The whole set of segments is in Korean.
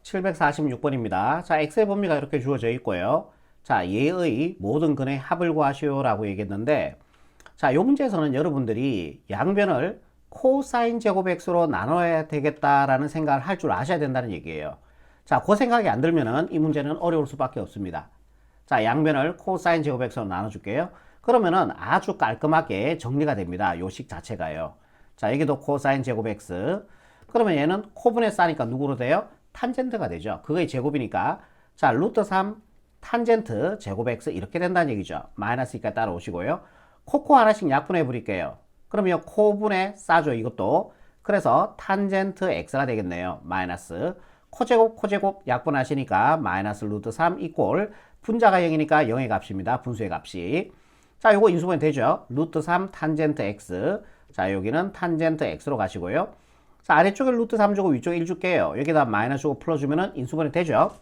746번입니다. 자, x의 범위가 이렇게 주어져 있고요. 자, 얘의 모든 근의 합을 구하시오라고 얘기했는데, 자, 이 문제에서는 여러분들이 양변을 코사인 제곱 x로 나눠야 되겠다라는 생각을 할 줄 아셔야 된다는 얘기예요. 자, 그 생각이 안 들면은 이 문제는 어려울 수밖에 없습니다. 자, 양변을 코사인 제곱 x로 나눠줄게요. 그러면은 아주 깔끔하게 정리가 됩니다. 요 식 자체가요. 자, 여기도 코사인 제곱 x. 그러면 얘는 코분의 싸니까 누구로 돼요? 탄젠트가 되죠. 그거의 제곱이니까. 자, 루트 3 탄젠트 제곱 x 이렇게 된다는 얘기죠. 마이너스니까 따라오시고요. 코코 하나씩 약분해 버릴게요. 그러면 코분의 싸죠, 이것도. 그래서 탄젠트 x가 되겠네요. 마이너스 코제곱 약분하시니까 마이너스 루트 3 이꼴 분자가 0이니까 0의 값입니다. 분수의 값이. 자, 요거 인수분해 되죠. 루트 3 탄젠트 x. 자, 여기는 탄젠트 x로 가시고요. 자, 아래쪽에 루트 3 주고 위쪽에 1 줄게요. 여기다 마이너스 주고 풀어주면은 인수분해 되죠.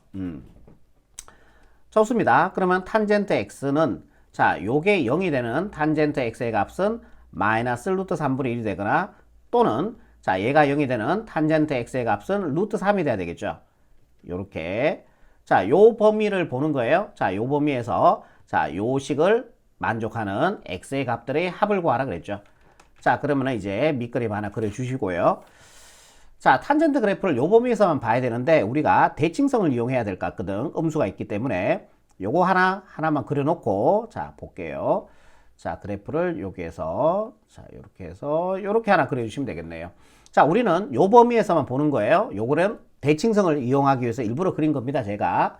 좋습니다. 그러면 탄젠트 x는 자, 요게 0이 되는 탄젠트 x의 값은 마이너스 루트 3분의 1이 되거나 또는 자, 얘가 0이 되는 탄젠트 x의 값은 루트 3이 돼야 되겠죠. 요렇게. 자, 요 범위를 보는 거예요. 자, 요 범위에서 자, 요 식을 만족하는 x의 값들의 합을 구하라 그랬죠. 자, 그러면 이제 밑그림 하나 그려주시고요. 자, 탄젠트 그래프를 요 범위에서만 봐야 되는데 우리가 대칭성을 이용해야 될 것 같거든. 음수가 있기 때문에 요거 하나만 그려놓고 자, 볼게요. 자, 그래프를 여기에서 자, 요렇게 해서 요렇게 하나 그려주시면 되겠네요. 자, 우리는 요 범위에서만 보는 거예요. 요거는 대칭성을 이용하기 위해서 일부러 그린 겁니다, 제가.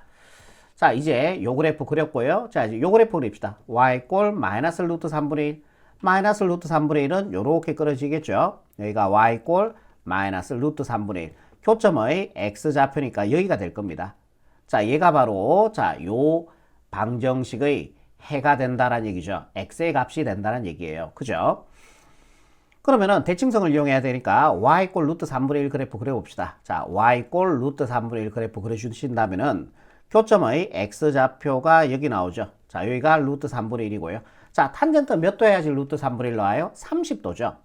자, 이제 요 그래프 그렸고요. 자, 이제 요 그래프 그립시다. y 꼴 마이너스 루트 3분의 1. 마이너스 루트 3분의 1은 요렇게 끌어지겠죠. 여기가 y 꼴 마이너스 루트 3분의 1. 교점의 x좌표니까 여기가 될 겁니다. 자, 얘가 바로 자, 요 방정식의 해가 된다는 얘기죠. x의 값이 된다는 얘기예요. 그죠? 그러면은 대칭성을 이용해야 되니까 y 꼴 루트 3분의 1 그래프 그려봅시다. 자, y 꼴 루트 3분의 1 그래프 그려주신다면은 교점의 x좌표가 여기 나오죠. 자, 여기가 루트 3분의 1이고요. 자, 탄젠트 몇 도 해야지 루트 3분의 1 나와요? 30도죠.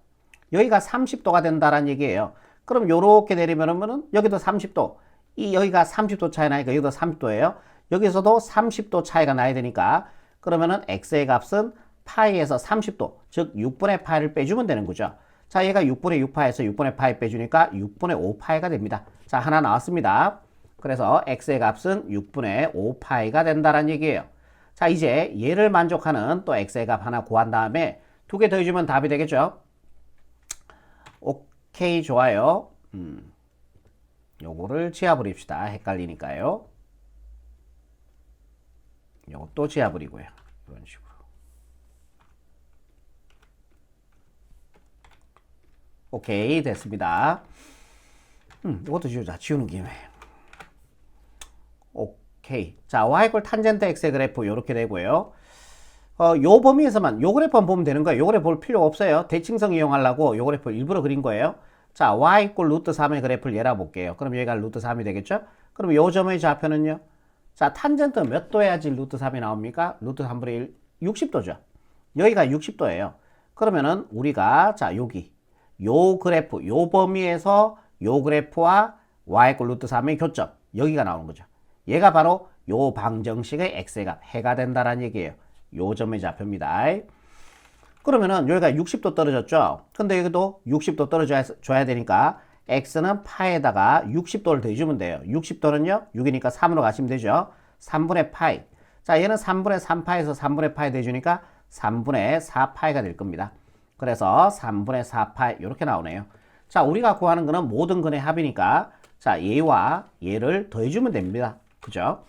여기가 30도가 된다는 얘기예요. 그럼 요렇게 내리면은 여기도 30도. 여기가 30도 차이 나니까 여기도 30도예요. 여기서도 30도 차이가 나야 되니까 그러면은 x의 값은 파이에서 30도, 즉 6분의 파이를 빼주면 되는 거죠. 자, 얘가 6분의 6파에서 6분의 파이 빼주니까 6분의 5파이가 됩니다. 자, 하나 나왔습니다. 그래서 x의 값은 6분의 5파이가 된다는 얘기예요. 자, 이제 얘를 만족하는 또 x의 값 하나 구한 다음에 두 개 더해주면 답이 되겠죠. 오케이, 좋아요. 요거를 지워버립시다. 헷갈리니까요. 요것도 지워버리고요. 이런 식으로. 오케이, 됐습니다. 이것도 지우자. 지우는 김에. 오케이. 자, y꼴 탄젠트 x의 그래프 요렇게 되고요. 요 범위에서만 요 그래프만 보면 되는 거예요. 요 그래프 볼 필요가 없어요. 대칭성 이용하려고 요 그래프 일부러 그린 거예요. 자, y꼴 루트 3의 그래프를 얘라 볼게요. 그럼 여기가 루트 3이 되겠죠? 그럼 요 점의 좌표는요? 자, 탄젠트 몇 도 해야지 루트 3이 나옵니까? 루트 3분의 1, 60도죠. 여기가 60도예요. 그러면은 우리가 자, 여기 요 그래프, 요 범위에서 요 그래프와 y꼴 루트 3의 교점, 여기가 나오는 거죠. 얘가 바로 요 방정식의 x의 값, 해가 된다라는 얘기예요. 요 점의 좌표입니다. 그러면은 여기가 60도 떨어졌죠. 근데 여기도 60도 떨어져야 되니까 x는 파에다가 60도를 더해주면 돼요. 60도는요, 6이니까 3으로 가시면 되죠. 3분의 파이. 자, 얘는 3분의 3파에서 3분의 파이 더해주니까 3분의 4파이가 될 겁니다. 그래서 3분의 4파이 이렇게 나오네요. 자, 우리가 구하는 거는 모든 근의 합이니까 자, 얘와 얘를 더해주면 됩니다. 그죠?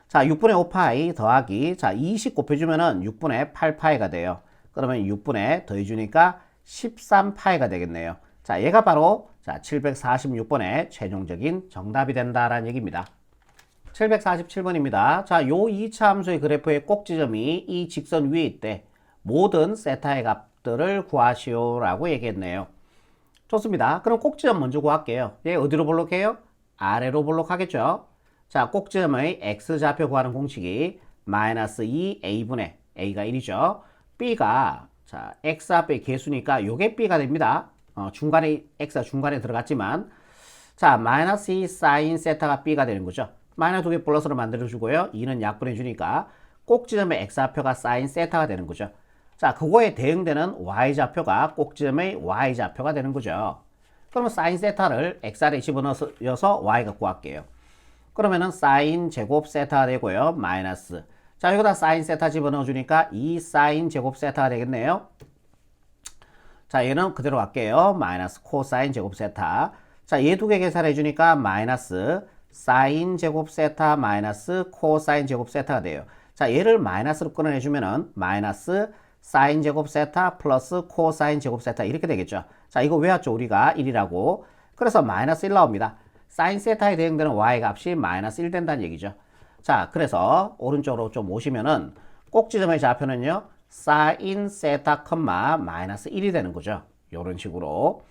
자, 6분의 5파이 더하기 자, 20 곱해주면은 6분의 8파이가 돼요. 그러면 6분의 더해주니까 13파이가 되겠네요. 자, 얘가 바로 자, 746번의 최종적인 정답이 된다라는 얘기입니다. 747번입니다. 자, 요 2차 함수의 그래프의 꼭지점이 이 직선 위에 있대. 모든 세타의 값들을 구하시오라고 얘기했네요. 좋습니다. 그럼 꼭지점 먼저 구할게요. 얘 어디로 볼록해요? 아래로 볼록하겠죠? 자, 꼭지점의 x좌표 구하는 공식이 마이너스 2a분의 a가 1이죠. b가 자, x 앞에 개수니까 요게 b가 됩니다. 중간에 x가 중간에 들어갔지만 자, 마이너스 2 사인 세타가 B가 되는 거죠. 마이너스 2개 플러스로 만들어주고요. 2는 약분해주니까 꼭지점의 X좌표가 사인 세타가 되는 거죠. 자, 그거에 대응되는 Y좌표가 꼭지점의 Y좌표가 되는 거죠. 그러면 사인 세타를 X 아래 집어넣어서 Y가 구할게요. 그러면은 사인 제곱 세타가 되고요. 마이너스. 자, 여기다 사인 세타 집어넣어주니까 2 사인 제곱 세타가 되겠네요. 자, 얘는 그대로 갈게요. 마이너스 코사인 제곱 세타. 자, 얘 두 개 계산해 주니까 마이너스 사인 제곱 세타 마이너스 코사인 제곱 세타가 돼요. 자, 얘를 마이너스로 끊어내 주면은 마이너스 사인 제곱 세타 플러스 코사인 제곱 세타 이렇게 되겠죠. 자, 이거 외웠죠? 우리가 1이라고. 그래서 마이너스 1 나옵니다. 사인 세타에 대응되는 y 값이 마이너스 1 된다는 얘기죠. 자, 그래서 오른쪽으로 좀 오시면은 꼭지점의 좌표는요. 사인 세타 컴마 마이너스 1이 되는 거죠. 이런 식으로.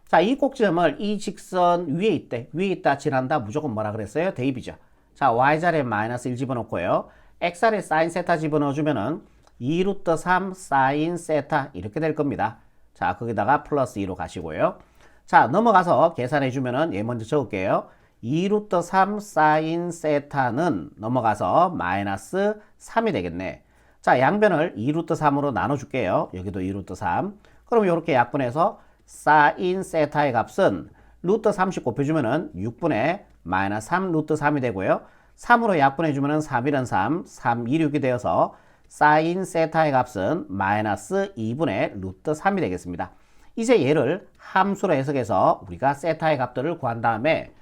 자, 이 꼭지점을 이 직선 위에 있대. 위에 있다 지난다 무조건 뭐라 그랬어요? 대입이죠. 자, y자리에 마이너스 1 집어넣고요. x자리에 사인 세타 집어넣어주면은 2루트 3 사인 세타 이렇게 될 겁니다. 자, 거기다가 플러스 2로 가시고요. 자, 넘어가서 계산해주면은 얘 먼저 적을게요. 2루트 3 사인 세타는 넘어가서 마이너스 3이 되겠네. 자, 양변을 2루트 3으로 나눠줄게요. 여기도 2루트 3. 그럼 이렇게 약분해서 사인 세타의 값은 루트 30 곱해주면은 6분의 마이너스 3 루트 3이 되고요. 3으로 약분해주면은 3일은 3, 3, 2, 6이 되어서 사인 세타의 값은 마이너스 2분의 루트 3이 되겠습니다. 이제 얘를 함수로 해석해서 우리가 세타의 값들을 구한 다음에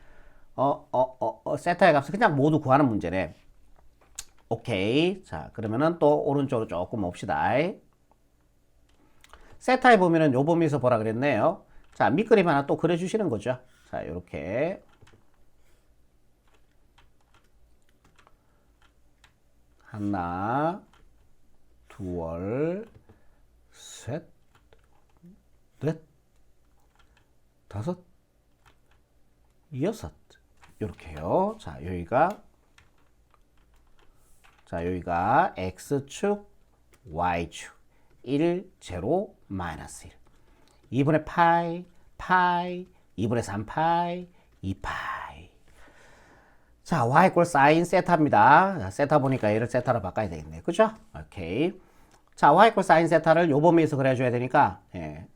세타의 값을 그냥 모두 구하는 문제네. 오케이. 자, 그러면은 또 오른쪽으로 조금 봅시다. 세타에 보면은 요 범위에서 보라 그랬네요. 자, 밑그림 하나 또 그려주시는 거죠. 자, 요렇게. 하나, 둘, 셋, 넷, 다섯, 여섯. 요렇게요. 자, 여기가 X축, Y축. 1, 0, 마이너스 1. 2분의 파이, 2분의 3 파이, 2 파이. 자, y 꼴 사인 세타입니다. 자, 세타 보니까 얘를 세타로 바꿔야 되겠네. 그죠? 오케이. 자, y 꼴 사인 세타를 요 범위에서 그려줘야 되니까,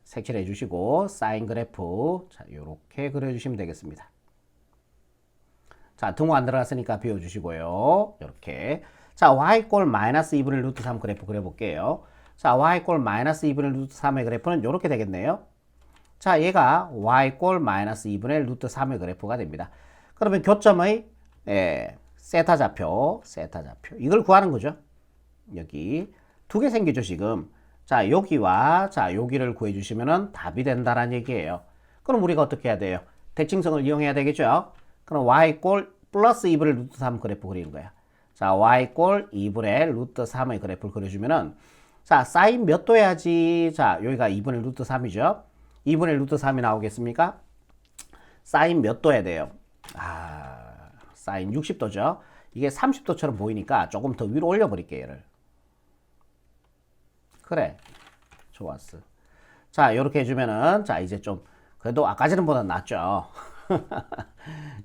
색칠해 주시고, 사인 그래프. 자, 요렇게 그려주시면 되겠습니다. 자, 등호 안 들어갔으니까 비워주시고요. 요렇게. 자, y 꼴 마이너스 2분의 루트 3 그래프 그려볼게요. 자, y꼴 마이너스 2분의 루트 3의 그래프는 이렇게 되겠네요. 자, 얘가 y꼴 마이너스 2분의 루트 3의 그래프가 됩니다. 그러면 교점의 세타 좌표. 이걸 구하는 거죠. 여기 두 개 생기죠, 지금. 자, 여기와 자, 여기를 구해주시면 답이 된다는 얘기예요. 그럼 우리가 어떻게 해야 돼요? 대칭성을 이용해야 되겠죠. 그럼 y꼴 플러스 2분의 루트 3 그래프 그리는 거야. 자, y꼴 2분의 루트 3의 그래프를 그려주면은 자, 사인 몇 도 해야지? 자, 여기가 2분의 루트 3이죠. 2분의 루트 3이 나오겠습니까? 사인 몇 도 해야 돼요? 사인 60도죠. 이게 30도처럼 보이니까 조금 더 위로 올려버릴게요, 얘를. 그래. 좋았어. 자, 요렇게 해주면은, 자, 이제 좀, 그래도 아까 전보다 낫죠.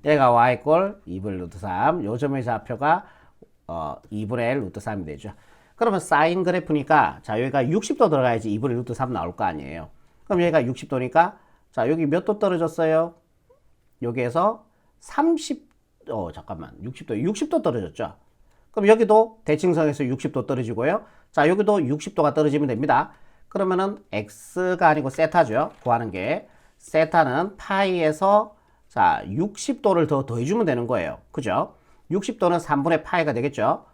얘가 y꼴 2분의 루트 3. 요 점의 좌표가 2분의 루트 3이 되죠. 그러면 사인 그래프니까 자, 여기가 60도 들어가야지 2분의 루트 3 나올 거 아니에요. 그럼 여기가 60도니까 자, 여기 몇 도 떨어졌어요? 여기에서 60도 떨어졌죠. 그럼 여기도 대칭성에서 60도 떨어지고요. 자, 여기도 60도가 떨어지면 됩니다. 그러면은 x가 아니고 세타죠. 구하는 게 세타는 파이에서 자, 60도를 더 더해주면 되는 거예요. 그죠? 60도는 3분의 파이가 되겠죠.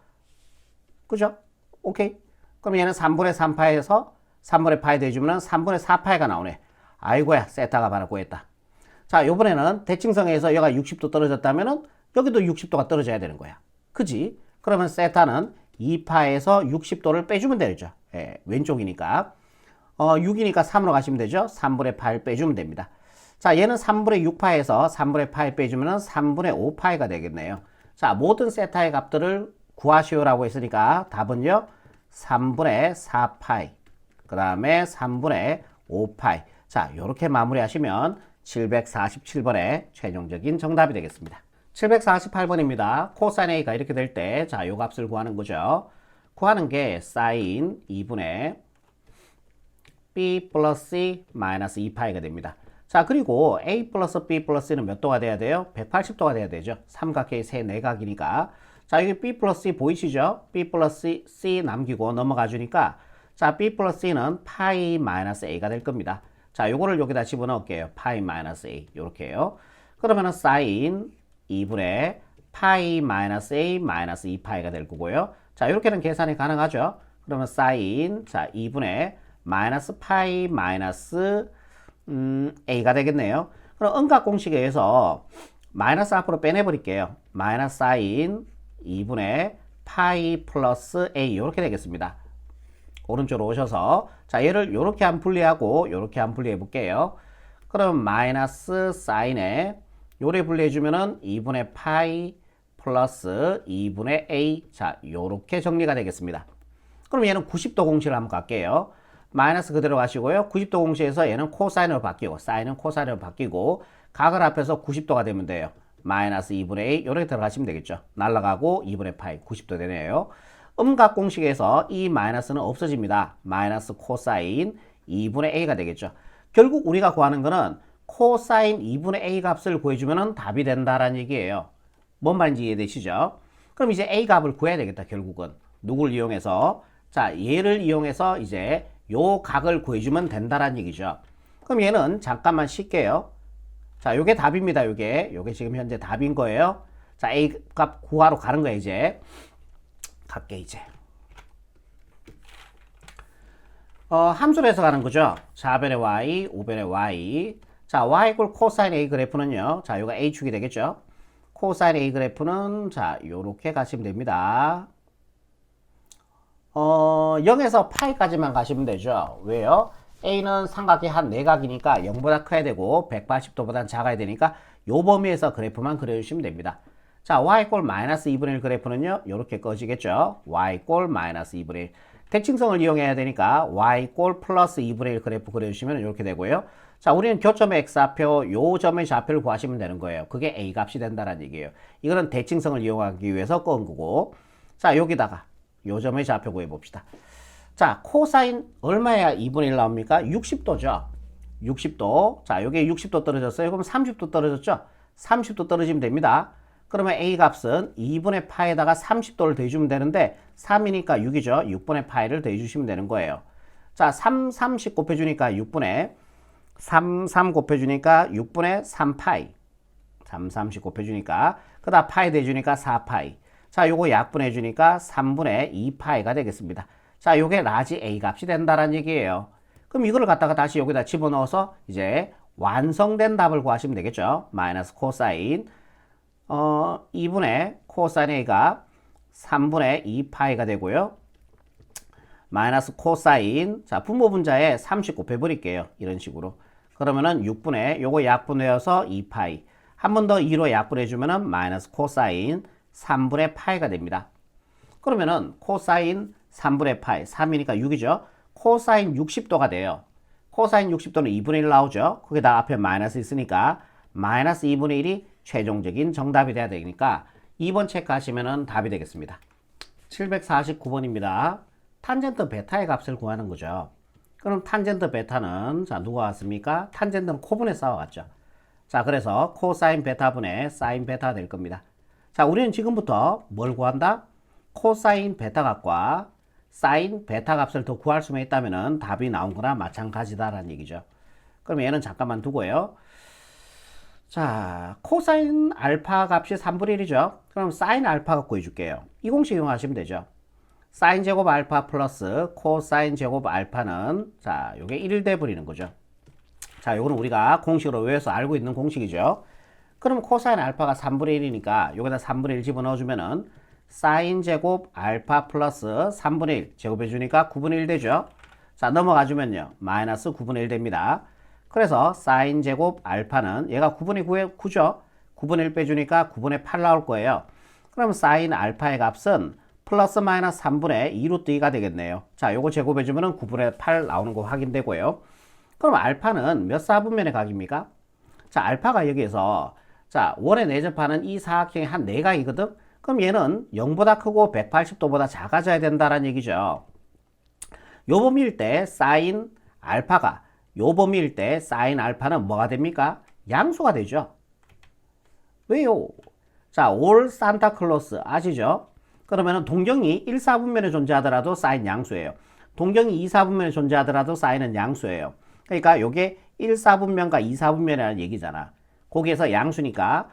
그죠? 오케이. 그럼 얘는 3분의 3파에서 3분의 파이 더해주면 3분의 4파이가 나오네. 아이고야, 세타가 바로 구했다. 자, 요번에는 대칭성에서 여기가 60도 떨어졌다면은 여기도 60도가 떨어져야 되는 거야. 그지? 그러면 세타는 2파에서 60도를 빼주면 되죠. 왼쪽이니까. 6이니까 3으로 가시면 되죠. 3분의 8 빼주면 됩니다. 자, 얘는 3분의 6파에서 3분의 8 빼주면 3분의 5파이가 되겠네요. 자, 모든 세타의 값들을 구하시오라고 했으니까 답은요. 3분의 4파이, 그 다음에 3분의 5파이. 자, 요렇게 마무리하시면 747번의 최종적인 정답이 되겠습니다. 748번입니다. 코사인 A가 이렇게 될 때, 자, 요 값을 구하는 거죠. 구하는 게 사인 2분의 B 플러스 C 마이너스 2파이가 됩니다. 자, 그리고 A 플러스 B 플러스 C는 몇 도가 돼야 돼요? 180도가 돼야 되죠. 삼각형의 세 내각이니까. 자, 여기 B 플러스 C 보이시죠? B 플러스 C 남기고 넘어가 주니까, 자, B 플러스 C는 파이 마이너스 A가 될 겁니다. 자, 요거를 여기다 집어넣을게요. 파이 마이너스 A. 요렇게요. 그러면은 사인 2분의 파이 마이너스 A 마이너스 2파이가 될 거고요. 자, 이렇게는 계산이 가능하죠. 그러면 사인, 자, 2분의 마이너스 파이 마이너스 A가 되겠네요. 그럼 음각 공식에 의해서 마이너스 앞으로 빼내버릴게요. 마이너스 사인 2분의 파이 플러스 A 이렇게 되겠습니다. 오른쪽으로 오셔서 자, 얘를 요렇게 한 분리하고 요렇게 한 분리해 볼게요. 그럼 마이너스 사인에 요래 분리해 주면은 2분의 파이 플러스 2분의 A, 자, 요렇게 정리가 되겠습니다. 그럼 얘는 90도 공식을 한번 갈게요. 마이너스 그대로 가시고요. 90도 공식에서 얘는 코사인으로 바뀌고 사인은 코사인으로 바뀌고 각을 합해서 90도가 되면 돼요. 마이너스 2분의 A 이렇게 들어가시면 되겠죠. 날라가고 2분의 파이 90도 되네요. 음각 공식에서 이 마이너스는 없어집니다. 마이너스 코사인 2분의 A가 되겠죠. 결국 우리가 구하는 거는 코사인 2분의 A 값을 구해주면 답이 된다라는 얘기예요. 뭔 말인지 이해되시죠? 그럼 이제 A 값을 구해야 되겠다, 결국은. 누굴 이용해서? 자, 얘를 이용해서 이제 요 각을 구해주면 된다라는 얘기죠. 그럼 얘는 잠깐만 쉴게요. 자, 요게 답입니다, 요게 지금 현재 답인 거예요. 자, A 값 구하러 가는 거예요, 이제. 갈게, 이제. 함수로 해서 가는 거죠. 4변의 Y, 5변의 Y. 자, Y 이꼴 코사인 A 그래프는요. 자, 요가 A축이 되겠죠. 코사인 A 그래프는 자, 요렇게 가시면 됩니다. 0에서 파이까지만 가시면 되죠. 왜요? A는 삼각의 한 내각이니까 0보다 커야 되고 180도보다 작아야 되니까 요 범위에서 그래프만 그려주시면 됩니다. 자, Y꼴 마이너스 2분의 1 그래프는요. 요렇게 꺼지겠죠. Y꼴 마이너스 2분의 1. 대칭성을 이용해야 되니까 Y꼴 플러스 2분의 1 그래프 그려주시면 이렇게 되고요. 자, 우리는 교점의 X좌표, 요 점의 좌표를 구하시면 되는 거예요. 그게 A 값이 된다는 얘기예요. 이거는 대칭성을 이용하기 위해서 건 거고. 자, 여기다가 요 점의 좌표 구해봅시다. 자, 코사인 얼마야 2분의 1 나옵니까? 60도죠. 60도. 자, 요게 60도 떨어졌어요. 그럼 30도 떨어졌죠? 30도 떨어지면 됩니다. 그러면 A 값은 2분의 파에다가 30도를 더해주면 되는데 3이니까 6이죠. 6분의 파이를 더해주시면 되는 거예요. 자, 30 곱해주니까 6분의 3 곱해주니까 6분의 3파이. 30 곱해주니까 그 다음 파이 더해주니까 4파이. 자, 요거 약분해주니까 3분의 2파이가 되겠습니다. 자, 요게 라지 A 값이 된다는 얘기예요. 그럼 이걸 갖다가 다시 여기다 집어넣어서 이제 완성된 답을 구하시면 되겠죠. 마이너스 코사인 2분의 코사인 A가 3분의 2파이가 되고요. 마이너스 코사인, 자, 분모분자에 30 곱해버릴게요. 이런 식으로. 그러면은 6분의, 요거 약분되어서 2파이. 한 번 더 2로 약분해주면은 마이너스 코사인 3분의 파이가 됩니다. 그러면은 코사인 3분의 파이, 3이니까 6이죠. 코사인 60도가 돼요. 코사인 60도는 2분의 1 나오죠. 거기다 앞에 마이너스 있으니까 마이너스 2분의 1이 최종적인 정답이 돼야 되니까 2번 체크하시면은 답이 되겠습니다. 749번입니다. 탄젠트 베타의 값을 구하는 거죠. 그럼 탄젠트 베타는 자, 누가 왔습니까? 탄젠트는 코분의 싸워갔죠. 자, 그래서 코사인 베타분의 사인 베타가 될 겁니다. 자, 우리는 지금부터 뭘 구한다? 코사인 베타 값과 사인 베타 값을 더 구할 수만 있다면 답이 나온 거나 마찬가지다라는 얘기죠. 그럼 얘는 잠깐만 두고요. 자, 코사인 알파 값이 3분의 1이죠. 그럼 사인 알파 값 구해줄게요. 이 공식 이용하시면 되죠. 사인 제곱 알파 플러스 코사인 제곱 알파는 자, 요게 1대 버리는 거죠. 자, 요거는 우리가 공식으로 외워서 알고 있는 공식이죠. 그럼 코사인 알파가 3분의 1이니까 여기다 3분의 1 집어넣어주면은 사인 제곱 알파 플러스 3분의 1 제곱해주니까 9분의 1 되죠. 자, 넘어가주면요. 마이너스 9분의 1 됩니다. 그래서 사인 제곱 알파는 얘가 9분의 9죠. 9분의 1 빼주니까 9분의 8 나올 거예요. 그럼 사인 알파의 값은 플러스 마이너스 3분의 2루트 2가 되겠네요. 자, 요거 제곱해주면 9분의 8 나오는 거 확인되고요. 그럼 알파는 몇 사분면의 각입니까? 자, 알파가 여기에서 자, 원에 내접하는 이 사각형의 한 내각이거든. 그럼 얘는 0보다 크고 180도보다 작아져야 된다는 얘기죠. 요 범위일 때 사인 알파가 요 범위일 때 사인 알파는 뭐가 됩니까? 양수가 되죠. 왜요? 자, 올 산타클로스 아시죠? 그러면 동경이 1, 4분면에 존재하더라도 사인 양수예요. 동경이 2, 4분면에 존재하더라도 사인은 양수예요. 그러니까 요게 1, 4분면과 2, 4분면이라는 얘기잖아. 거기에서 양수니까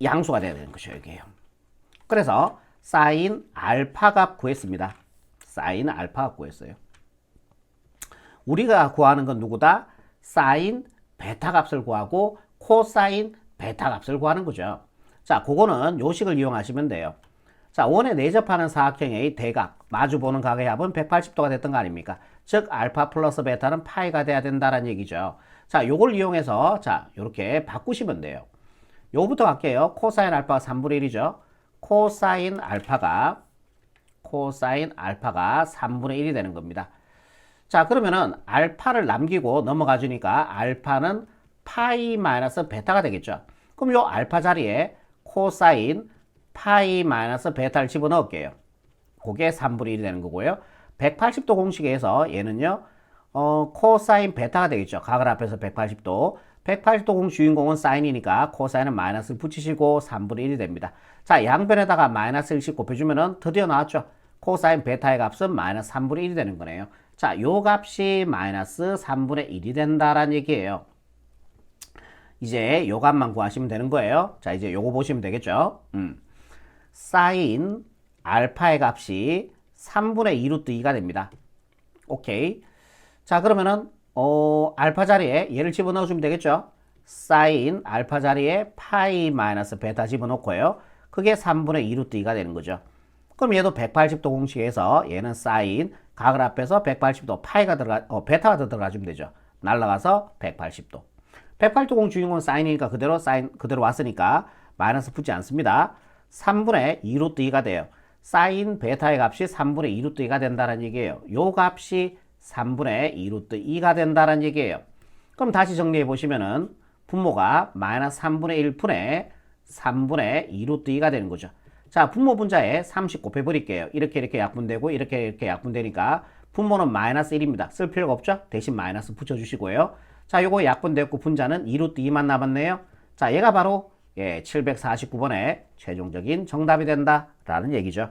양수가 돼야 되는 것이에요. 여기에요. 그래서 사인 알파 값 구했습니다. 사인 알파 값 구했어요. 우리가 구하는 건 누구다? 사인 베타 값을 구하고 코사인 베타 값을 구하는 거죠. 자, 그거는 요식을 이용하시면 돼요. 자, 원에 내접하는 사각형의 대각, 마주보는 각의 합은 180도가 됐던 거 아닙니까? 즉, 알파 플러스 베타는 파이가 돼야 된다는 얘기죠. 자, 요걸 이용해서, 자, 요렇게 바꾸시면 돼요. 요거부터 갈게요. 코사인 알파가 3분의 1이죠. 코사인 알파가 3분의 1이 되는 겁니다. 자, 그러면은 알파를 남기고 넘어가 주니까 알파는 파이 마이너스 베타가 되겠죠. 그럼 요 알파 자리에 코사인 파이 마이너스 베타를 집어넣을게요. 그게 3분의 1이 되는 거고요. 180도 공식에서 얘는요, 코사인 베타가 되겠죠. 각을 앞에서 180도. 180도 공식 주인공은 사인이니까 코사인은 마이너스를 붙이시고 3분의 1이 됩니다. 자, 양변에다가 마이너스 1씩 곱해주면은 드디어 나왔죠. 코사인 베타의 값은 마이너스 3분의 1이 되는 거네요. 자, 요 값이 마이너스 3분의 1이 된다라는 얘기예요. 이제 요 값만 구하시면 되는 거예요. 자, 이제 요거 보시면 되겠죠. 사인 알파의 값이 3분의 2 루트 2가 됩니다. 오케이. 자, 그러면은 알파 자리에 얘를 집어넣어 주면 되겠죠. 사인 알파 자리에 파이 마이너스 베타 집어넣고요. 그게 3분의 2 루트 2가 되는 거죠. 그럼 얘도 180도 공식에서 얘는 사인 각을 앞에서 180도 파이가 베타가 더 들어가주면 되죠. 날라가서 180도. 180도 공식 주인공은 사인이니까 그대로 왔으니까 마이너스 붙지 않습니다. 3분의 2 루트 2가 돼요. 사인 베타의 값이 3분의 2 루트 2가 된다는 얘기예요. 요 값이 3분의 2 루트 2가 된다는 얘기예요. 그럼 다시 정리해 보시면은 분모가 마이너스 3분의 1분의 3분의 2 루트 2가 되는 거죠. 자, 분모 분자에 30 곱해 버릴게요. 이렇게 약분되고 이렇게 약분되니까 분모는 마이너스 1입니다. 쓸 필요가 없죠? 대신 마이너스 붙여주시고요. 자, 요거 약분됐고 분자는 2 루트 2만 남았네요. 자, 얘가 바로 749번의 최종적인 정답이 된다라는 얘기죠.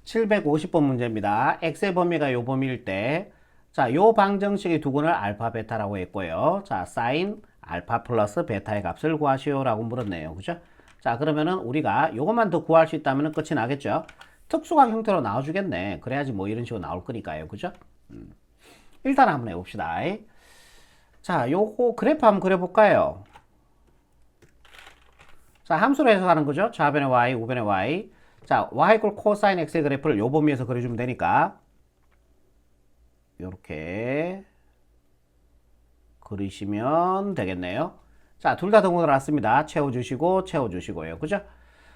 750번 문제입니다. x의 범위가 요 범위일 때, 자, 요 방정식의 두근을 알파 베타라고 했고요. 자, 사인 알파 플러스 베타의 값을 구하시오라고 물었네요. 그죠? 자, 그러면은 우리가 요것만 더 구할 수 있다면 끝이 나겠죠? 특수각 형태로 나와주겠네. 그래야지 뭐 이런 식으로 나올 거니까요. 그죠? 일단 한번 해봅시다. 자, 요거 그래프 한번 그려볼까요? 자, 함수로 해석하는 거죠. 좌변의 y, 우변의 y. 자, y 꼴 코사인 x의 그래프를 요 범위에서 그려주면 되니까 요렇게 그리시면 되겠네요. 자, 둘 다 동그랗게 났습니다. 채워주시고요. 그죠?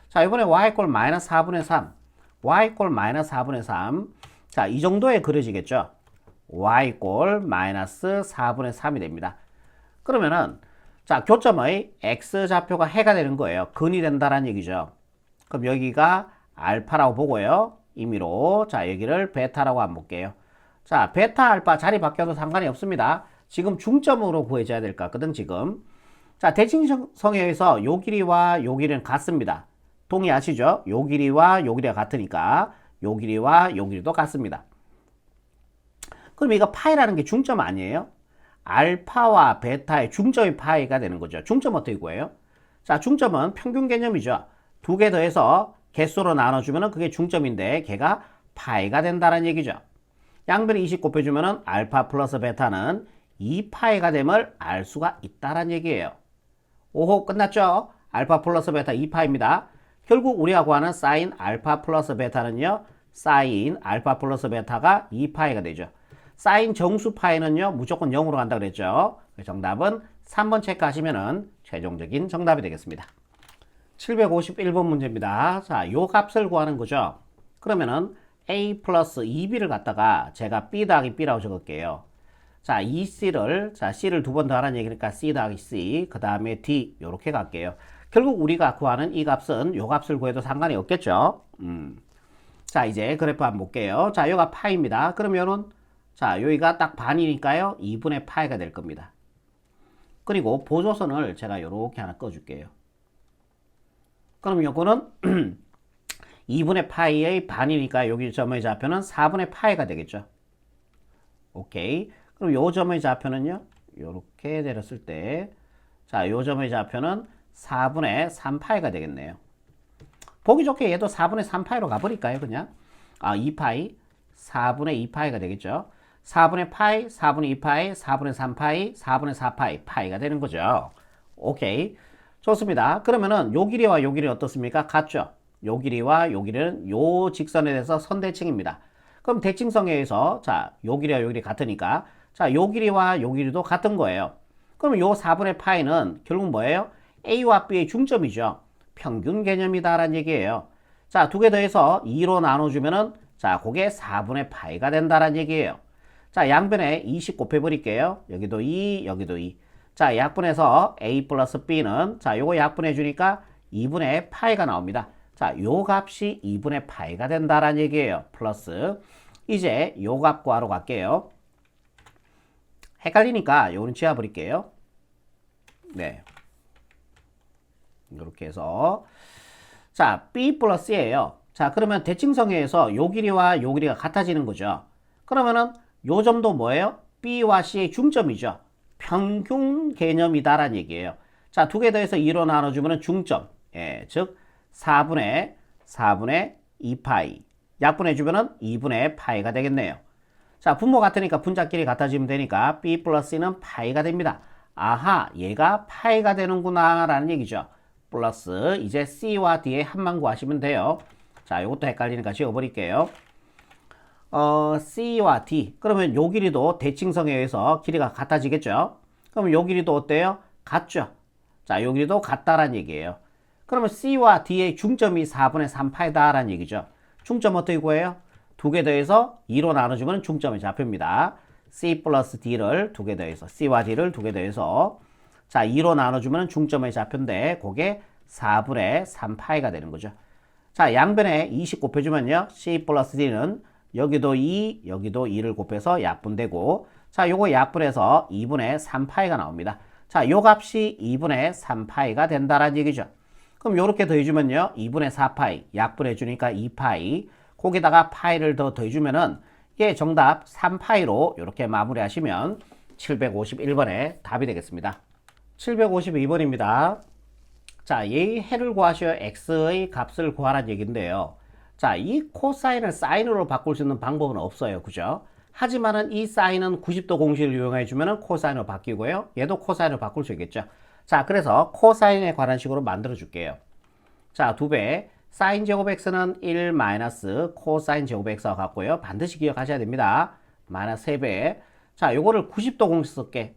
자, 이번에 y 꼴 마이너스 4분의 3. y 꼴 마이너스 4분의 3. 자, 이 정도에 그려지겠죠? y 꼴 마이너스 4분의 3이 됩니다. 그러면은, 자, 교점의 x좌표가 해가 되는 거예요. 근이 된다는 얘기죠. 그럼 여기가 알파라고 보고요. 임의로. 자, 여기를 베타라고 한번 볼게요. 자, 베타, 알파 자리 바뀌어도 상관이 없습니다. 지금 중점으로 구해줘야 될 것 같거든, 지금. 자, 대칭성에 의해서 요 길이와 요 길이는 같습니다. 동의하시죠? 요 길이와 요 길이가 같으니까 요 길이와 요 길이도 같습니다. 그럼 이거 파이라는 게 중점 아니에요? 알파와 베타의 중점이 파이가 되는 거죠. 중점 어떻게 구해요? 자, 중점은 평균 개념이죠. 두 개 더해서 개수로 나눠주면 그게 중점인데 걔가 파이가 된다는 얘기죠. 양변에 20 곱해주면 알파 플러스 베타는 2파이가 됨을 알 수가 있다는 얘기예요. 오호, 끝났죠? 알파 플러스 베타 2파입니다. 결국 우리가 구하는 사인 알파 플러스 베타는요, 사인 알파 플러스 베타가 2파이가 되죠. 사인 정수 파이는요, 무조건 0으로 간다 그랬죠. 정답은 3번 체크하시면은 최종적인 정답이 되겠습니다. 751번 문제입니다. 자, 요 값을 구하는 거죠. 그러면은 a 플러스 2b를 갖다가 제가 b 더하기 b라고 적을게요. 자, 이 C를, 자, C를 두 번 더하라는 얘기니까 C 더하기 C, 그 다음에 D, 요렇게 갈게요. 결국 우리가 구하는 이 값은 요 값을 구해도 상관이 없겠죠? 자, 이제 그래프 한번 볼게요. 자, 요가 파이입니다. 그러면은, 자, 여기가 딱 반이니까요. 2분의 파이가 될 겁니다. 그리고 보조선을 제가 요렇게 하나 꺼줄게요. 그럼 요거는 2분의 파이의 반이니까 여기 점의 좌표는 4분의 파이가 되겠죠. 오케이. 그럼 요 점의 좌표는요. 요렇게 내렸을 때, 자, 요 점의 좌표는 4분의 3파이가 되겠네요. 보기 좋게 얘도 4분의 3파이로 가버릴까요, 그냥? 아, 2파이, 4분의 2파이가 되겠죠. 4분의 파이, 4분의 2파이, 4분의 3파이, 4분의 4파이, 파이가 되는 거죠. 오케이. 좋습니다. 그러면은 요 길이와 요 길이 어떻습니까? 같죠? 요 길이와 요 길이는 요 직선에 대해서 선대칭입니다. 그럼 대칭성에 의해서, 자, 요 길이와 요 길이 같으니까, 자, 요 길이와 요 길이도 같은 거예요. 그럼 요 4분의 파이는 결국 뭐예요? A와 B의 중점이죠. 평균 개념이다라는 얘기예요. 자, 두 개 더해서 2로 나눠주면은, 자, 그게 4분의 파이가 된다라는 얘기예요. 자, 양변에 20 곱해버릴게요. 여기도 2, 여기도 2. 자, 약분해서 A 플러스 B는, 자, 요거 약분해 주니까 2분의 파이가 나옵니다. 자, 요 값이 2분의 파이가 된다라는 얘기예요. 플러스. 이제 요 값 구하러 갈게요. 헷갈리니까 요거는 지워버릴게요. 네. 이렇게 해서. 자, B 플러스예요. 자, 그러면 대칭성에서 요 길이와 요 길이가 같아지는 거죠. 그러면은 요 점도 뭐예요? B와 C의 중점이죠. 평균 개념이다라는 얘기예요. 자, 두 개 더해서 2로 나눠주면 중점. 예, 즉 4분의 2파이. 약분해주면 2분의 파이가 되겠네요. 자, 분모 같으니까 분자끼리 같아지면 되니까 B 플러스 C는 파이가 됩니다. 아하, 얘가 파이가 되는구나 라는 얘기죠. 플러스 이제 C와 D의 합만 구하시면 돼요. 자, 이것도 헷갈리니까 지워버릴게요. C와 D. 그러면 요 길이도 대칭성에 의해서 길이가 같아지겠죠? 그러면 요 길이도 어때요? 같죠? 자, 요 길이도 같다라는 얘기예요. 그러면 C와 D의 중점이 4분의 3파이다라는 얘기죠. 중점 어떻게 구해요? 두 개 더해서 2로 나눠주면 중점이 잡힙니다. C 플러스 D를 두 개 더해서, C와 D를 두 개 더해서, 자, 2로 나눠주면 중점의 좌표인데, 그게 4분의 3파이가 되는 거죠. 자, 양변에 20 곱해주면요. C 플러스 D는 여기도 2, 여기도 2를 곱해서 약분되고, 자, 요거 약분해서 2분의 3파이가 나옵니다. 자, 요 값이 2분의 3파이가 된다라는 얘기죠. 그럼 요렇게 더해주면요. 2분의 4파이, 약분해주니까 2파이, 거기다가 파이를 더 더해주면은, 이게 정답 3파이로 이렇게 마무리하시면 751번의 답이 되겠습니다. 752번입니다. 자, 이 해를 구하셔야 x의 값을 구하라는 얘기인데요. 자, 이 코사인을 사인으로 바꿀 수 있는 방법은 없어요. 그죠? 하지만은 이 사인은 90도 공식을 이용해 주면은 코사인으로 바뀌고요. 얘도 코사인으로 바꿀 수 있겠죠. 자, 그래서 코사인에 관한 식으로 만들어 줄게요. 자, 2배. 사인 제곱 x는 1 마이너스 코사인 제곱 x와 같고요. 반드시 기억하셔야 됩니다. 마이너스 3배. 자, 요거를 90도 공식 쓸게.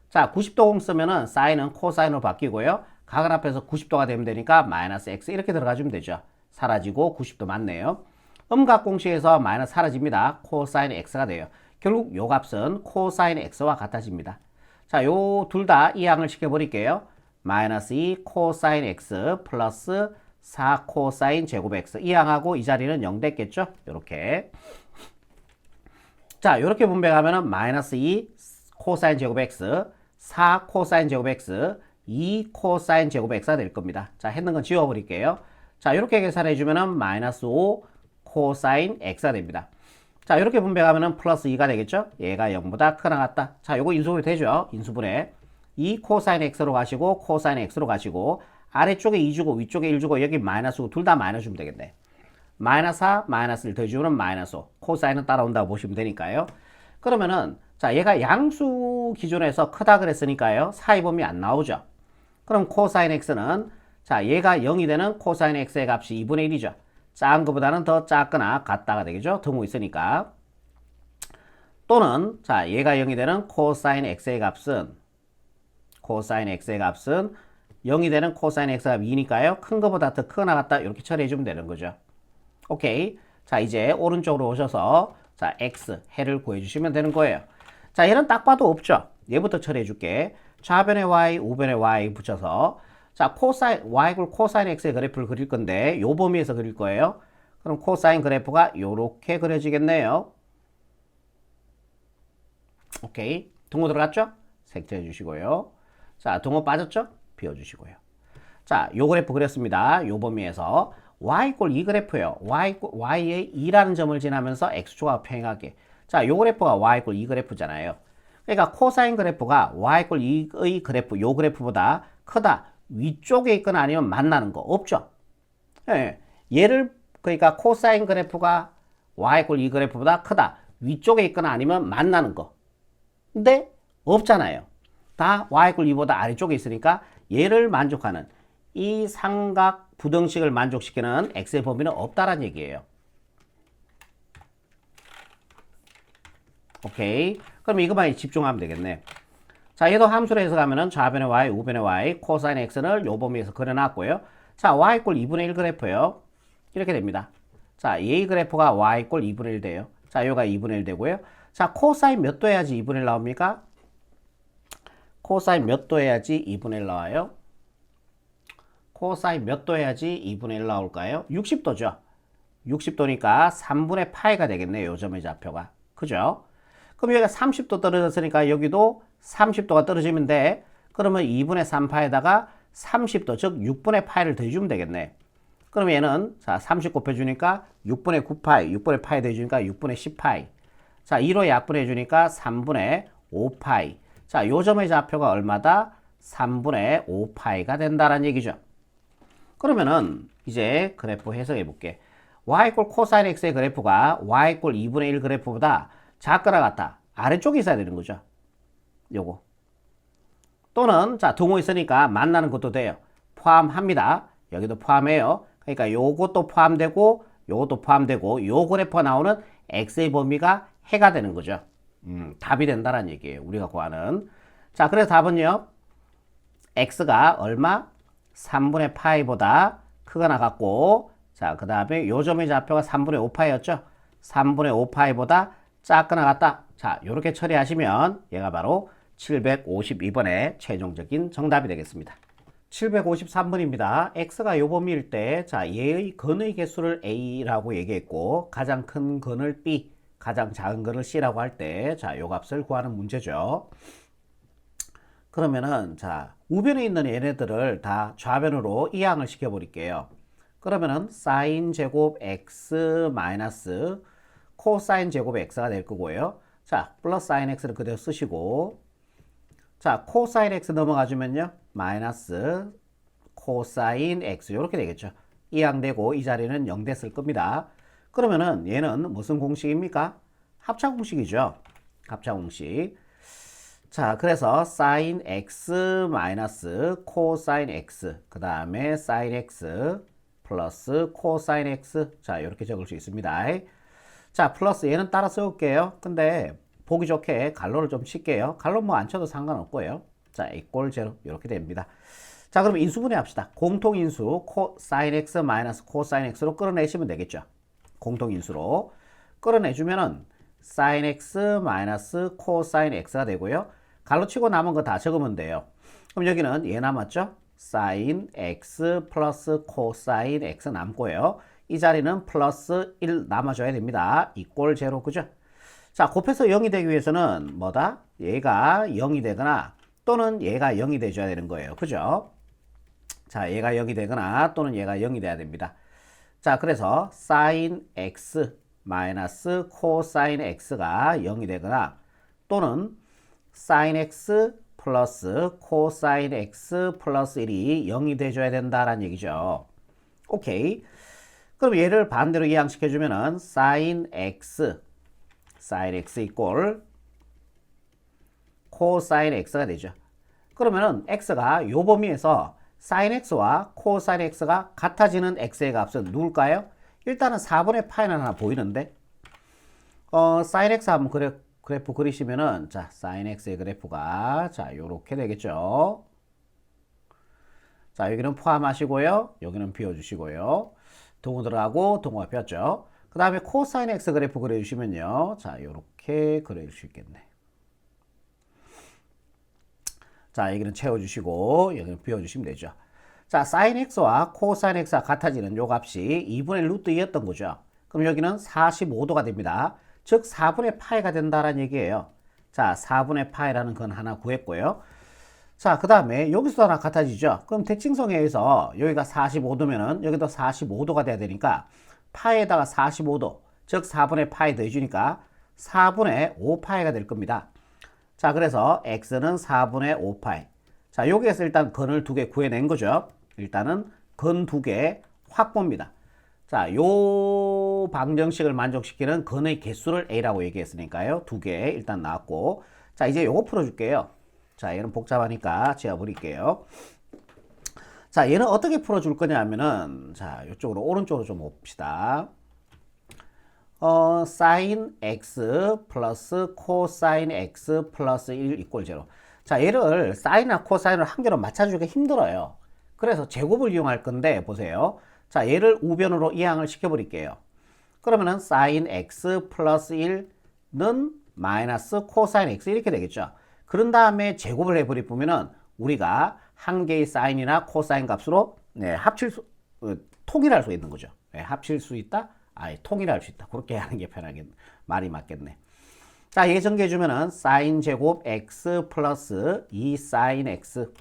자, 90도 공식 쓰면은 사인은 코사인으로 바뀌고요. 각을 합해서 90도가 되면 되니까 마이너스 x 이렇게 들어가주면 되죠. 사라지고 90도 맞네요. 음각 공식에서 마이너스 사라집니다. 코사인 x가 돼요. 결국 요 값은 코사인 x와 같아집니다. 자, 요 둘 다 이항을 시켜버릴게요. 마이너스 2 코사인 x 플러스 4 코사인 제곱 x. 이항하고 이 자리는 0 됐겠죠? 요렇게. 자, 요렇게 분배하면은 마이너스 2 코사인 제곱 x, 4 코사인 제곱 x, 2 코사인 제곱 x가 될 겁니다. 자, 했는 건 지워버릴게요. 자, 이렇게 계산해주면은 마이너스 5 코사인 x가 됩니다. 자, 이렇게 분배하면은 플러스 2가 되겠죠? 얘가 0보다 크나 같다. 자, 요거 인수분해 되죠? 인수분해. 2 코사인 x로 가시고, 코사인 x로 가시고, 아래쪽에 2 주고, 위쪽에 1 주고, 여기 마이너스 5, 둘 다 마이너스 주면 되겠네. 마이너스 4, 마이너스를 더해주면 마이너스 5. 코사인은 따라온다고 보시면 되니까요. 그러면은, 자, 얘가 양수 기준에서 크다 그랬으니까요. 사이범위 안 나오죠? 그럼 코사인 x는, 자, 얘가 0이 되는 코사인 x의 값이 2분의 1이죠. 작은 것보다는 더 작거나 같다가 되겠죠. 등호 있으니까. 또는 자, 얘가 0이 되는 코사인 x의 값은 0이 되는 코사인 x가 2니까요. 큰 것보다 더 크거나 같다. 이렇게 처리해주면 되는 거죠. 오케이. 자, 이제 오른쪽으로 오셔서 자, x 해를 구해주시면 되는 거예요. 자, 얘는 딱 봐도 없죠. 얘부터 처리해 줄게. 좌변에 y, 우변에 y 붙여서 자, 코사인 y 굴 코사인 x의 그래프를 그릴 건데 요 범위에서 그릴 거예요. 그럼 코사인 그래프가 요렇게 그려지겠네요. 오케이. 동호 들어갔죠? 색칠해 주시고요. 자, 동호 빠졌죠? 비워 주시고요. 자, 요 그래프 그렸습니다. 요 범위에서 y 꼴 이 그래프예요. y의 2라는 점을 지나면서 x축과 평행하게. 자, 요 그래프가 y 꼴 이 그래프잖아요. 그러니까 코사인 그래프가 y 꼴 2의 그래프, 요 그래프보다 크다. 위쪽에 있거나 아니면 만나는 거 없죠? 예. 얘를 그러니까 코사인 그래프가 y 꼴 이 그래프보다 크다. 위쪽에 있거나 아니면 만나는 거. 근데 없잖아요. 다 y 꼴 2보다 아래쪽에 있으니까 얘를 만족하는 이 삼각 부등식을 만족시키는 x의 범위는 없다라는 얘기예요. 오케이. 그럼 이것만 집중하면 되겠네. 자, 얘도 함수로 해석하면은 좌변의 y, 우변의 y, 코사인 x는 요 범위에서 그려놨고요. 자, y 꼴 2분의 1 그래프예요. 이렇게 됩니다. 자, 얘의 그래프가 y 꼴 2분의 1 돼요. 자, 요가 2분의 1 되고요. 자, 코사인 몇 도 해야지 2분의 1 나옵니까? 코사인 몇 도 해야지 2분의 1 나와요? 코사인 몇 도 해야지 2분의 1 나올까요? 60도죠. 60도니까 3분의 파이가 되겠네요. 요 점의 좌표가. 그죠? 그럼 여기가 30도 떨어졌으니까 여기도 30도가 떨어지면 돼. 그러면 2분의 3파에다가 30도, 즉 6분의 파이를 더해주면 되겠네. 그럼 얘는 자 30 곱해주니까 6분의 9파이, 6분의 파이 더해주니까 6분의 10파이. 자 2로 약분해주니까 3분의 5파이. 자 요 점의 좌표가 얼마다? 3분의 5파이가 된다는 얘기죠. 그러면은 이제 그래프 해석해 볼게. y 꼴 코사인 x의 그래프가 y 꼴 2분의 1 그래프보다 작거나 같다. 아래쪽에 있어야 되는 거죠. 요거. 또는 자 동호 있으니까 만나는 것도 돼요. 포함합니다. 여기도 포함해요. 그러니까 요것도 포함되고 요것도 포함되고 요 그래프가 나오는 x의 범위가 해가 되는 거죠. 답이 된다는 얘기예요. 우리가 구하는. 자, 그래서 답은요. x가 얼마? 3분의 파이보다 크거나 같고, 자, 그 다음에 요 점의 좌표가 3분의 5파이였죠? 3분의 5파이보다 작거나 같다. 자, 요렇게 처리하시면 얘가 바로 752번의 최종적인 정답이 되겠습니다. 753번입니다. x가 요 범위일 때, 자, 얘의 근의 개수를 a라고 얘기했고, 가장 큰 근을 b, 가장 작은 근을 c라고 할 때, 자, 요 값을 구하는 문제죠. 그러면은, 자, 우변에 있는 얘네들을 다 좌변으로 이항을 시켜버릴게요. 그러면은, 사인 제곱 x 마이너스 코사인 제곱 x가 될 거고요. 자, 플러스 사인 x를 그대로 쓰시고, 자, 코사인 x 넘어가주면요. 마이너스 코사인 x 이렇게 되겠죠. 이항되고 이 자리는 0 됐을 겁니다. 그러면은 얘는 무슨 공식입니까? 합차 공식이죠. 합차 공식. 자, 그래서 사인 x 마이너스 코사인 x 그 다음에 사인 x 플러스 코사인 x 자, 이렇게 적을 수 있습니다. 자, 플러스 얘는 따라 써올게요. 근데 보기 좋게 갈로를 좀 칠게요. 갈로 뭐 안 쳐도 상관없고요. 자, 이꼴 제로 이렇게 됩니다. 자, 그럼 인수분해 합시다. 공통인수 사인 x 마이너스 코사인 x로 끌어내시면 되겠죠. 공통인수로 끌어내주면은 사인 x 마이너스 코사인 x가 되고요. 갈로 치고 남은 거 다 적으면 돼요. 그럼 여기는 얘 남았죠? 사인 x 플러스 코사인 x 남고요. 이 자리는 플러스 1 남아줘야 됩니다. 이꼴 제로 그죠? 자, 곱해서 0이 되기 위해서는 뭐다? 얘가 0이 되거나 또는 얘가 0이 돼줘야 되는 거예요. 그죠? 자, 얘가 0이 되거나 또는 얘가 0이 돼야 됩니다. 자, 그래서 sin x 마이너스 코사인 x가 0이 되거나 또는 sin x 플러스 코사인 x 플러스 1이 0이 돼줘야 된다라는 얘기죠. 오케이. 그럼 얘를 반대로 이항시켜주면은 sin x 이꼴 코사인 x가 되죠. 그러면은 x가 요 범위에서 sin x와 코사인 x가 같아지는 x의 값은 누굴까요? 일단은 4분의 파이는 하나 보이는데 sin x 한번 그래프 그리시면은 자, sin x의 그래프가 자, 요렇게 되겠죠. 자, 여기는 포함하시고요. 여기는 비워주시고요. 동호 들어가고 동호가 폈죠. 그 다음에 코사인 x 그래프 그려주시면요. 자, 요렇게 그려줄 수 있겠네. 자, 여기는 채워주시고 여기는 비워주시면 되죠. 자, sin x와 cosine x가 같아지는 요 값이 2분의 루트 2였던 거죠. 그럼 여기는 45도가 됩니다. 즉 4분의 파이가 된다라는 얘기예요. 자, 4분의 파이라는 건 하나 구했고요. 자, 그 다음에 여기서도 하나 같아지죠. 그럼 대칭성에 의해서 여기가 45도면은 여기도 45도가 돼야 되니까 파이에다가 45도, 즉 4분의 파이 더해주니까 4분의 5파이가 될 겁니다. 자, 그래서 x는 4분의 5파이. 자, 여기에서 일단 근을 두 개 구해낸 거죠. 일단은 근 두 개 확보입니다. 자, 요 방정식을 만족시키는 근의 개수를 a라고 얘기했으니까요. 두 개 일단 나왔고. 자, 이제 요거 풀어줄게요. 자, 얘는 복잡하니까 지워버릴게요. 자, 얘는 어떻게 풀어줄 거냐 하면은, 자, 이쪽으로, 오른쪽으로 좀 봅시다. sin x 플러스 cosine x 플러스 1 이꼴 0. 자, 얘를 사인이나 코사인을 한 개로 맞춰주기가 힘들어요. 그래서 제곱을 이용할 건데, 보세요. 자, 얘를 우변으로 이항을 시켜버릴게요. 그러면은 sin x 플러스 1는 마이너스 코사인 x 이렇게 되겠죠. 그런 다음에 제곱을 해버리 보면은 우리가 한 개의 사인이나 코사인 값으로 통일할 수 있는 거죠. 합칠 수 있다? 통일할 수 있다. 그렇게 하는 게 편하겠네. 말이 맞겠네. 자, 얘 정리해주면은 sin 제곱 x 플러스 2 sin x.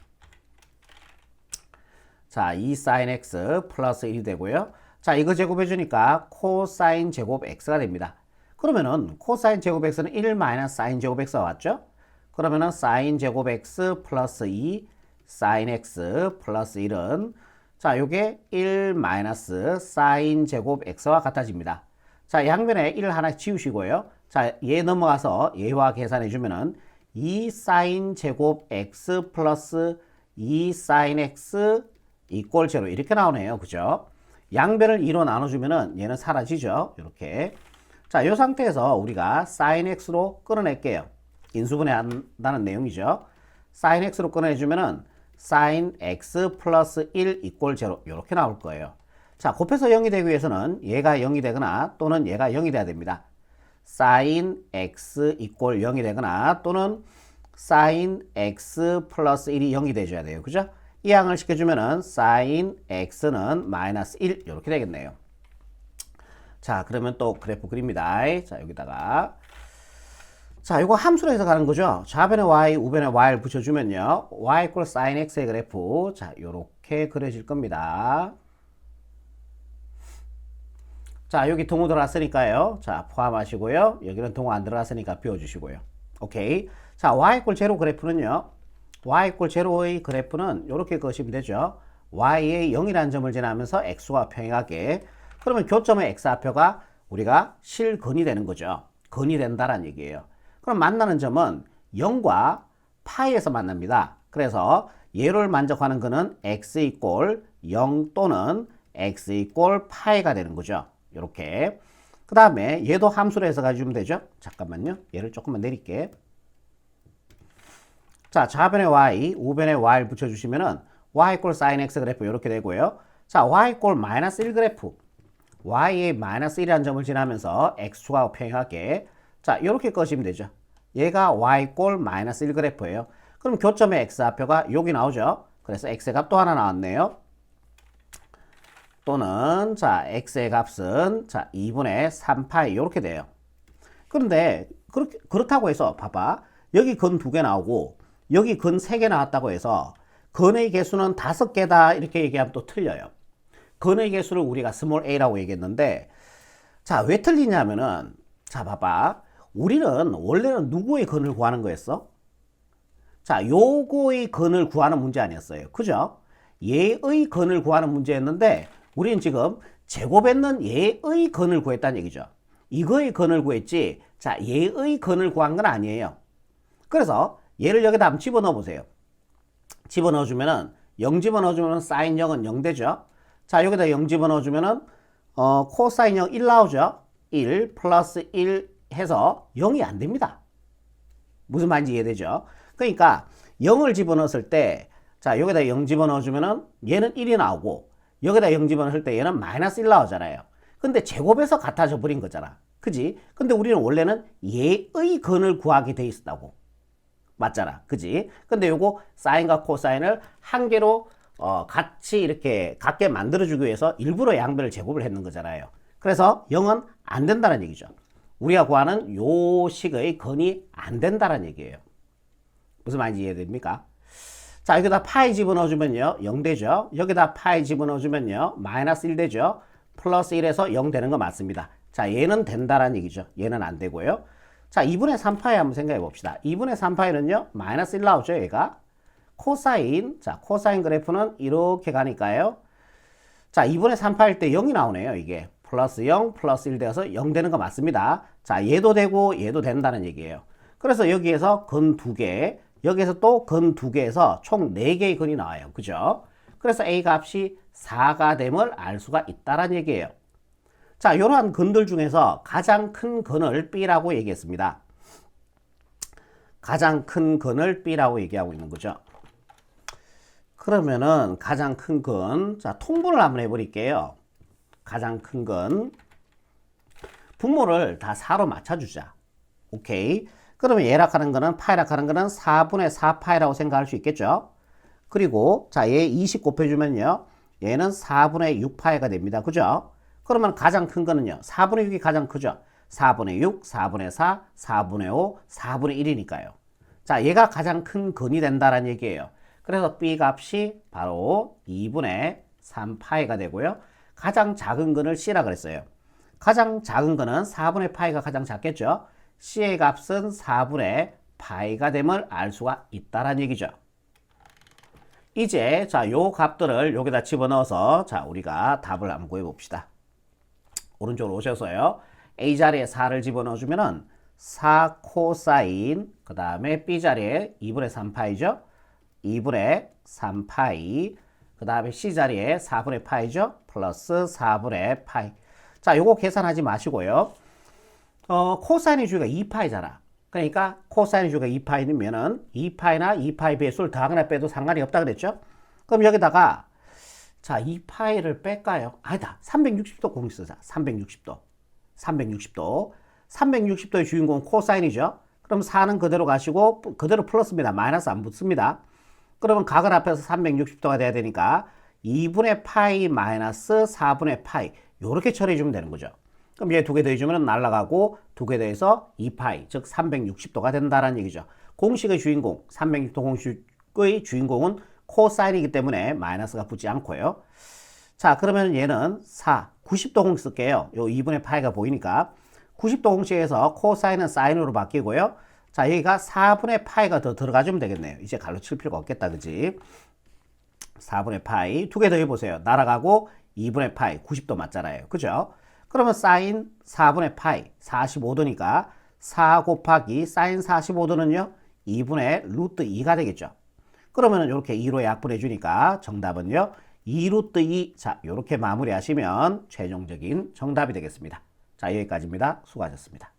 자, 2 sin x 플러스 1이 되고요. 자, 이거 제곱해주니까 코사인 제곱 x가 됩니다. 그러면은 코사인 제곱 x는 1 마이너스 사인 제곱 x가 왔죠? 그러면은 sin 제곱 x 플러스 2 sin x 플러스 1은 자, 요게 1 마이너스 sin 제곱 x와 같아집니다. 자, 양변에 1 하나 지우시고요. 자, 얘 넘어가서 얘와 계산해 주면은 2 sin 제곱 x 플러스 2 sin x 이꼴 0 이렇게 나오네요. 그죠? 양변을 2로 나눠주면은 얘는 사라지죠. 이렇게. 자, 이 상태에서 우리가 sin x로 끌어낼게요. 인수분해한다는 내용이죠. sin x로 끊어내주면은 sin x 플러스 1 이꼴 0 이렇게 나올 거예요. 자, 곱해서 0이 되기 위해서는 얘가 0이 되거나 또는 얘가 0이 돼야 됩니다. sin x 이꼴 0이 되거나 또는 sin x 플러스 1이 0이 돼줘야 돼요. 그죠? 이 항을 시켜주면은 sin x는 마이너스 1 이렇게 되겠네요. 자, 그러면 또 그래프 그립니다. 자, 여기다가 자, 이거 함수로 해서 가는 거죠. 좌변에 y, 우변에 y를 붙여주면요. y 이퀄 sin x의 그래프. 자, 요렇게 그려질 겁니다. 자, 여기 동호 들어갔으니까요. 자, 포함하시고요. 여기는 동호 안 들어갔으니까 비워주시고요. 오케이. 자, y 이퀄 0 그래프는요. y 이퀄 0의 그래프는 요렇게 그으시면 되죠. y에 0이라는 점을 지나면서 x와 평행하게. 그러면 교점의 x좌표가 우리가 실근이 되는 거죠. 근이 된다라는 얘기예요. 그럼 만나는 점은 0과 파이에서 만납니다. 그래서 얘를 만족하는 거는 x 이꼴 0 또는 x 이꼴 파이가 되는 거죠. 이렇게. 그 다음에 얘도 함수로 해서 가주면 되죠. 잠깐만요. 얘를 조금만 내릴게. 자, 좌변에 y, 우변에 y를 붙여주시면은 y 이꼴 sin x 그래프 이렇게 되고요. 자, y 이꼴 마이너스 1 그래프. y에 마이너스 1이라는 점을 지나면서 x축하고 평행하게. 자, 이렇게 꺼시면 되죠. 얘가 y 이꼴 마이너스 1 그래프예요. 그럼 교점의 x좌표가 여기 나오죠. 그래서 x의 값 또 하나 나왔네요. 또는 자, x의 값은 자, 2분의 3파이 이렇게 돼요. 그런데 그렇다고 해서 봐봐. 여기 근 2개 나오고 여기 근 3개 나왔다고 해서 근의 개수는 5개다 이렇게 얘기하면 또 틀려요. 근의 개수를 우리가 스몰 a라고 얘기했는데 자, 왜 틀리냐면은 자, 봐봐. 우리는 원래는 누구의 근을 구하는 거였어? 자, 요거의 근을 구하는 문제 아니었어요. 그죠? 얘의 근을 구하는 문제였는데 우리는 지금 제곱했는 얘의 근을 구했다는 얘기죠. 이거의 근을 구했지 자, 얘의 근을 구한 건 아니에요. 그래서 얘를 여기다 한번 집어넣어 보세요. 집어넣어 주면은 0 집어넣어 주면은 sin 0은 0 되죠. 자, 여기다 0 집어넣어 주면은 코사인 0 1 나오죠. 1 플러스 1 해서 0이 안 됩니다. 무슨 말인지 이해되죠? 그러니까 0을 집어넣었을 때 자, 여기다 0 집어넣어 주면은 얘는 1이 나오고 여기다 0 집어넣을 때 얘는 마이너스 1 나오잖아요. 근데 제곱해서 같아져 버린 거잖아. 그지? 근데 우리는 원래는 얘의 근을 구하게 돼 있었다고. 맞잖아. 그지? 근데 요거 사인과 코사인을 한 개로 같이 이렇게 같게 만들어주기 위해서 일부러 양변을 제곱을 했는 거잖아요. 그래서 0은 안 된다는 얘기죠. 우리가 구하는 요 식의 근이 안 된다는 얘기예요. 무슨 말인지 이해됩니까? 자, 여기다 파이 집어넣어주면요 0 되죠. 여기다 파이 집어넣어주면요 마이너스 1 되죠. 플러스 1에서 0 되는 거 맞습니다. 자, 얘는 된다라는 얘기죠. 얘는 안 되고요. 자, 2분의 3파이 한번 생각해 봅시다. 2분의 3파이는요 마이너스 1 나오죠. 얘가 코사인, 자, 코사인 그래프는 이렇게 가니까요. 자, 2분의 3파일 때 0이 나오네요. 이게 플러스 0 플러스 1 되어서 0 되는 거 맞습니다. 자, 얘도 되고 얘도 된다는 얘기예요. 그래서 여기에서 근 2개, 여기에서 또 근 2개에서 총 4개의 근이 나와요. 그죠? 그래서 A 값이 4가 됨을 알 수가 있다는 얘기예요. 자, 이러한 근들 중에서 가장 큰 근을 B라고 얘기했습니다. 가장 큰 근을 B라고 얘기하고 있는 거죠. 그러면은 가장 큰 근, 자, 통분을 한번 해버릴게요. 가장 큰 근, 분모를 다 4로 맞춰주자. 오케이. 그러면 얘락하는 거는 파이락하는 거는 4분의 4파이라고 생각할 수 있겠죠. 그리고 자, 얘 20 곱해주면요 얘는 4분의 6파이가 됩니다. 그죠? 그러면 가장 큰 거는요 4분의 6이 가장 크죠. 4분의 6, 4분의 4, 4분의 5, 4분의 1이니까요. 자, 얘가 가장 큰 근이 된다는 얘기예요. 그래서 B 값이 바로 2분의 3파이가 되고요. 가장 작은 근을 C라 그랬어요. 가장 작은 거는 4분의 파이가 가장 작겠죠. C의 값은 4분의 파이가 됨을 알 수가 있다는 얘기죠. 이제 자, 요 값들을 여기다 집어넣어서 자, 우리가 답을 한번 구해 봅시다. 오른쪽으로 오셔서요. A 자리에 4를 집어넣어 주면은 4 코사인, 그 다음에 B 자리에 2분의 3파이죠. 2분의 3파이, 그 다음에 C 자리에 4분의 파이죠. 플러스 4분의 파이. 자, 요거 계산하지 마시고요. 코사인의 주기가 2파이잖아. 그러니까 코사인의 주기가 2파이면은 2파이나 2파이 배수를 더하거나 빼도 상관이 없다 그랬죠? 그럼 여기다가 자, 2파이를 뺄까요? 아니다. 360도 공식 쓰자. 360도. 360도. 360도의 주인공은 코사인이죠. 그럼 4는 그대로 가시고 그대로 플러스입니다. 마이너스 안 붙습니다. 그러면 각을 앞에서 360도가 돼야 되니까 2분의 파이 마이너스 4분의 파이 요렇게 처리해 주면 되는 거죠. 그럼 얘 두 개 더해주면 날아가고 두 개 더해서 2파이 즉 360도가 된다는 얘기죠. 공식의 주인공 360도 공식의 주인공은 코사인이기 때문에 마이너스가 붙지 않고요. 자, 그러면 얘는 90도 공식 쓸게요. 요 2분의 파이가 보이니까 90도 공식에서 코사인은 사인으로 바뀌고요. 자, 여기가 4분의 파이가 더 들어가주면 되겠네요. 이제 갈로 칠 필요가 없겠다. 그지? 4분의 파이 두 개 더 해보세요. 날아가고 2분의 파이 90도 맞잖아요. 그죠? 그러면 사인 4분의 파이 45도니까 4 곱하기 사인 45도는요 2분의 루트 2가 되겠죠. 그러면 이렇게 2로 약분해 주니까 정답은요 2 루트 2. 자, 이렇게 마무리하시면 최종적인 정답이 되겠습니다. 자, 여기까지입니다. 수고하셨습니다.